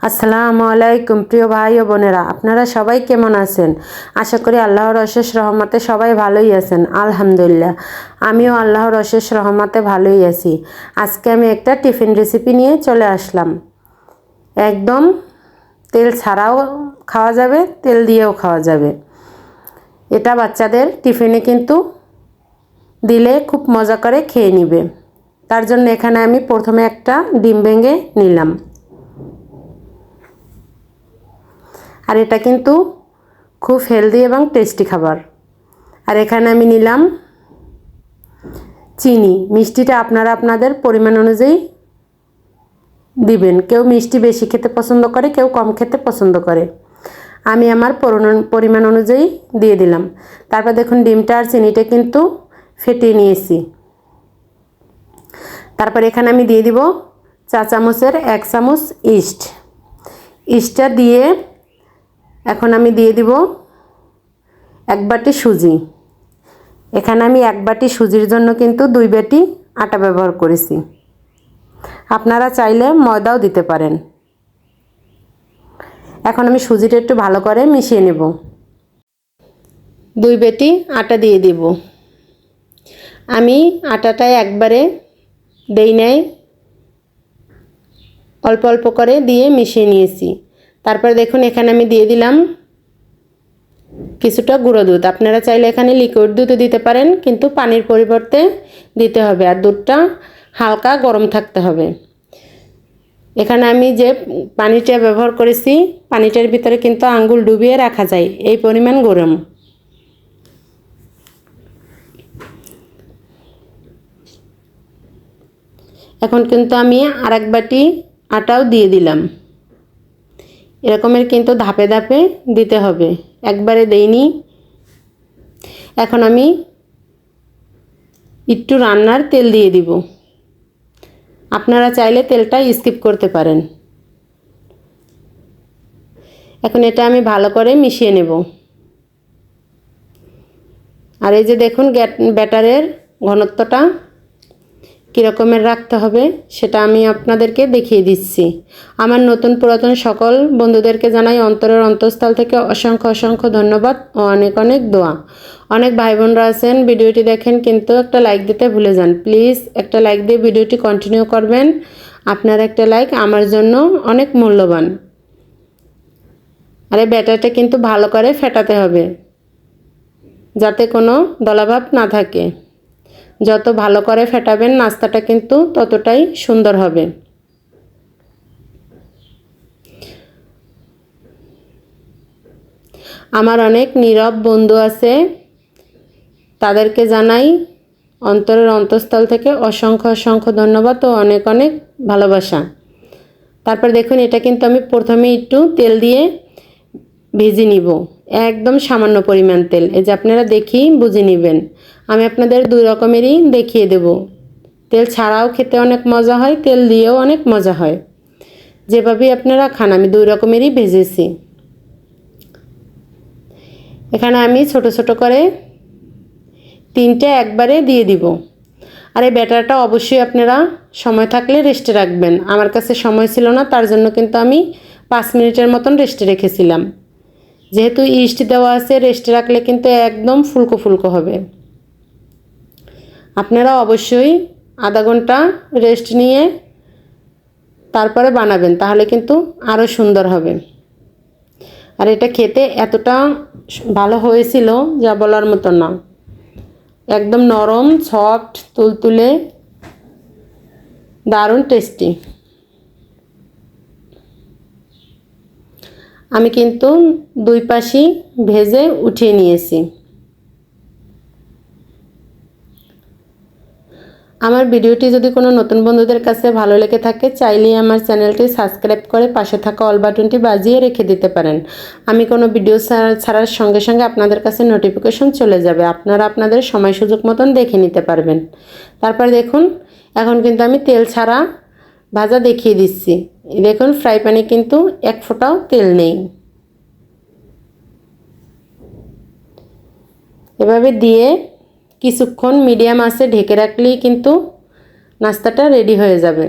আসসালামু আলাইকুম প্রিয় ভাই ও বোনেরা, আপনারা সবাই কেমন আছেন? আশা করি আল্লাহর অশেষ রহমতে সবাই ভালোই আছেন। আলহামদুলিল্লাহ, আমিও আল্লাহর অশেষ রহমতে ভালোই আছি। আজকে আমি একটা টিফিন রেসিপি নিয়ে চলে আসলাম। একদম তেল ছাড়াও খাওয়া যাবে, তেল দিয়েও খাওয়া যাবে। এটা বাচ্চাদের টিফিনে কিন্তু দিলে খুব মজা করে খেয়ে নেবে। তার জন্য এখানে আমি প্রথমে একটা ডিম ভেঙে নিলাম। আর এটা কিন্তু খুব হেলদি এবং টেস্টি খাবার। আর এখানে আমি নিলাম চিনি। মিষ্টিটা আপনারা আপনাদের পরিমাণ অনুযায়ী দিবেন। কেউ মিষ্টি বেশি খেতে পছন্দ করে, কেউ কম খেতে পছন্দ করে। আমি আমার পরিমাণ অনুযায়ী দিয়ে দিলাম। তারপর দেখুন ডিমটা আর চিনিটা কিন্তু ফেটিয়ে নিয়েছি। তারপর এখানে আমি দিয়ে দিব চা চামচের 1 চামচ ইস্টটা দিয়ে এখন আমি দিয়ে দিব 1 বাটি সুজি। এখানে আমি 1 বাটি সুজির জন্য কিন্তু 2 বাটি আটা ব্যবহার করেছি। আপনারা চাইলে ময়দাও দিতে পারেন। এখন আমি সুজিটা একটু ভালো করে মিশিয়ে নেব। 2 বাটি আটা দিয়ে দিব। আমি আটাটা একবারে দেই নাই, অল্প অল্প করে দিয়ে মিশিয়ে নিয়েছি। তারপর দেখুন এখানে আমি দিয়ে দিলাম কিছুটা গুঁড়ো দুধ। আপনারা চাইলে এখানে লিকুইড দুধও দিতে পারেন, কিন্তু পানির পরিবর্তে দিতে হবে। আর দুধটা হালকা গরম থাকতে হবে। এখানে আমি যে পানিটা ব্যবহার করেছি, পানিটার ভিতরে কিন্তু আঙ্গুল ডুবিয়ে রাখা যায়, এই পরিমাণ গরম। এখন কিন্তু আমি আর 1 বাটি আটাও দিয়ে দিলাম। এরকমের কিন্তু ধাপে ধাপে দিতে হবে, একবারে দেইনি। এখন আমি একটু রান্নার তেল দিয়ে দিব। আপনারা চাইলে তেলটা স্কিপ করতে পারেন। এখন এটা আমি ভালো করে মিশিয়ে নেব। আর এই যে দেখুন ব্যাটারের ঘনত্বটা কীরকমের রাখতে হবে সেটা আমি আপনাদেরকে দেখিয়ে দিচ্ছি। আমার নতুন পুরাতন সকল বন্ধুদেরকে জানাই অন্তরের অন্তঃস্থল থেকে অসংখ্য অসংখ্য ধন্যবাদ ও অনেক অনেক দোয়া। অনেক ভাই বোনরা আছেন ভিডিওটি দেখেন কিন্তু একটা লাইক দিতে ভুলে যান। প্লিজ একটা লাইক দিয়ে ভিডিওটি কন্টিনিউ করবেন। আপনার একটা লাইক আমার জন্য অনেক মূল্যবান। আর এই ব্যাটারটা কিন্তু ভালো করে ফেটাতে হবে, যাতে কোনো দলাভাব না থাকে। যত ভালো করে ফেটাবেন নাস্তাটা কিন্তু ততটাই সুন্দর হবে। আমার অনেক নীরব বন্ধু আছে, তাদেরকে জানাই অন্তরের অন্তঃস্থল থেকে অসংখ্য অসংখ্য ধন্যবাদ ও অনেক অনেক ভালোবাসা। তারপর দেখুন এটা কিন্তু আমি প্রথমে একটু তেল দিয়ে ভেজে নিব, একদম সামান্য পরিমাণ তেল। এই যে আপনারা দেখি বুঝে নেবেন। আমি আপনাদের 2 রকমেরই দেখিয়ে দেব। তেল ছাড়াও খেতে অনেক মজা হয়, তেল দিয়েও অনেক মজা হয়। যেভাবেই আপনারা খান আমি 2 রকমেরই ভেজেছি। এখানে আমি ছোট ছোট করে 3টে একবারে দিয়ে দিব। আর এই ব্যাটারটা অবশ্যই আপনারা সময় থাকলে রেস্টে রাখবেন। আমার কাছে সময় ছিল না, তার জন্য কিন্তু আমি 5 মিনিটের মতন রেস্টে রেখেছিলাম। যেহেতু ইস্ট দেওয়া আছে, রেস্টে রাখলে কিন্তু একদম ফুলকো ফুলকো হবে। আপনারা অবশ্যই আধা ঘন্টা রেস্ট নিয়ে তারপরে বানাবেন, তাহলে কিন্তু আরও সুন্দর হবে। আর এটা খেতে এতটা ভালো হয়েছিল যা বলার মতো না। একদম নরম, সফট, তুলতুলে, দারুণ টেস্টি। আমি কিন্তু 2 পাশই ভেজে উঠিয়ে নিয়েছি। আমার ভিডিওটি যদি কোনো নতুন বন্ধুদের কাছে ভালো লেগে থাকে, চাইলেই আমার চ্যানেলটি সাবস্ক্রাইব করে পাশে থাকা অল বাটনটি বাজিয়ে রেখে দিতে পারেন। আমি কোনো ভিডিও ছাড়ার সঙ্গে সঙ্গে আপনাদের কাছে নোটিফিকেশন চলে যাবে। আপনারা আপনাদের সময় সুযোগ মতন দেখে নিতে পারবেন। তারপর দেখুন এখন কিন্তু আমি তেল ছাড়া ভাজা দেখিয়ে দিচ্ছি। দেখুন ফ্রাই প্যানে কিন্তু 1 ফোঁটাও তেল নেই। এভাবে দিয়ে কিছুক্ষণ মিডিয়াম আঁচে ঢেকে রাখলেই কিন্তু নাস্তাটা রেডি হয়ে যাবে।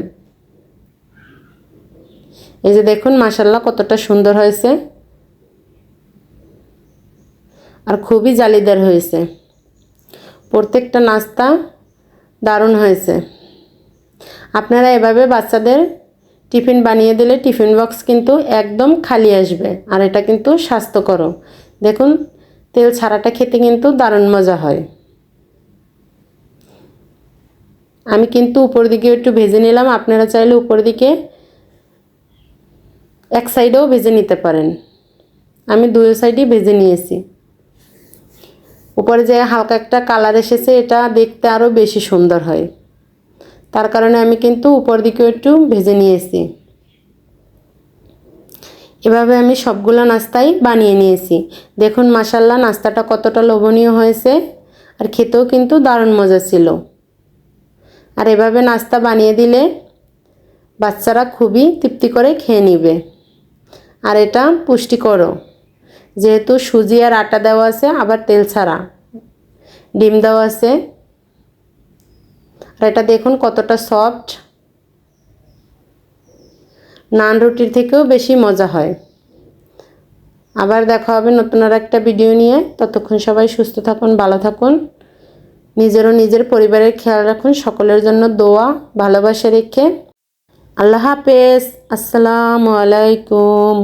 এই যে দেখুন মাশাআল্লাহ কতটা সুন্দর হয়েছে আর খুবই জালিদার হয়েছে। প্রত্যেকটা নাস্তা দারুণ হয়েছে। আপনারা এভাবে বাচ্চাদের টিফিন বানিয়ে দিলে টিফিন বক্স কিন্তু একদম খালি আসবে। আর এটা কিন্তু স্বাস্থ্যকর। দেখুন তেল ছাড়াটা খেতে কিন্তু দারুণ মজা হয়। আমি কিন্তু উপর দিকে একটু ভেজে নিলাম, আপনারা চাইলে উপর দিকে এক সাইডেও ভেজে নিতে পারেন। আমি দুই সাইডই ভেজে নিয়েছি। উপরে যে হালকা একটা কালার এসেছে এটা দেখতে আরও বেশি সুন্দর হয়, তার কারণে আমি কিন্তু উপর দিকেও একটু ভেজে নিয়েছি। এভাবে আমি সবগুলো নাস্তাই বানিয়ে নিয়েছি। দেখুন মাশাআল্লাহ নাস্তাটা কতটা লোভনীয় হয়েছে আর খেতেও কিন্তু দারুণ মজা ছিল। আর এভাবে নাস্তা বানিয়ে দিলে বাচ্চারা খুবই তৃপ্তি করে খেয়ে নেবে। আর এটা পুষ্টিকরও, যেহেতু সুজি আর আটা দেওয়া আছে, আবার তেল ছাড়া ডিম দেওয়া আছে। আর এটা দেখুন কতটা সফট, নান রুটির থেকেও বেশি মজা হয়। আবার দেখা হবে নতুন আর একটা ভিডিও নিয়ে। ততক্ষণ সবাই সুস্থ থাকুন, ভালো থাকুন, নিজের ও নিজের পরিবারের খেয়াল রাখুন। সকলের জন্য দোয়া ভালোবাসা রেখে আল্লাহ হাফেজ। আসসালামু আলাইকুম।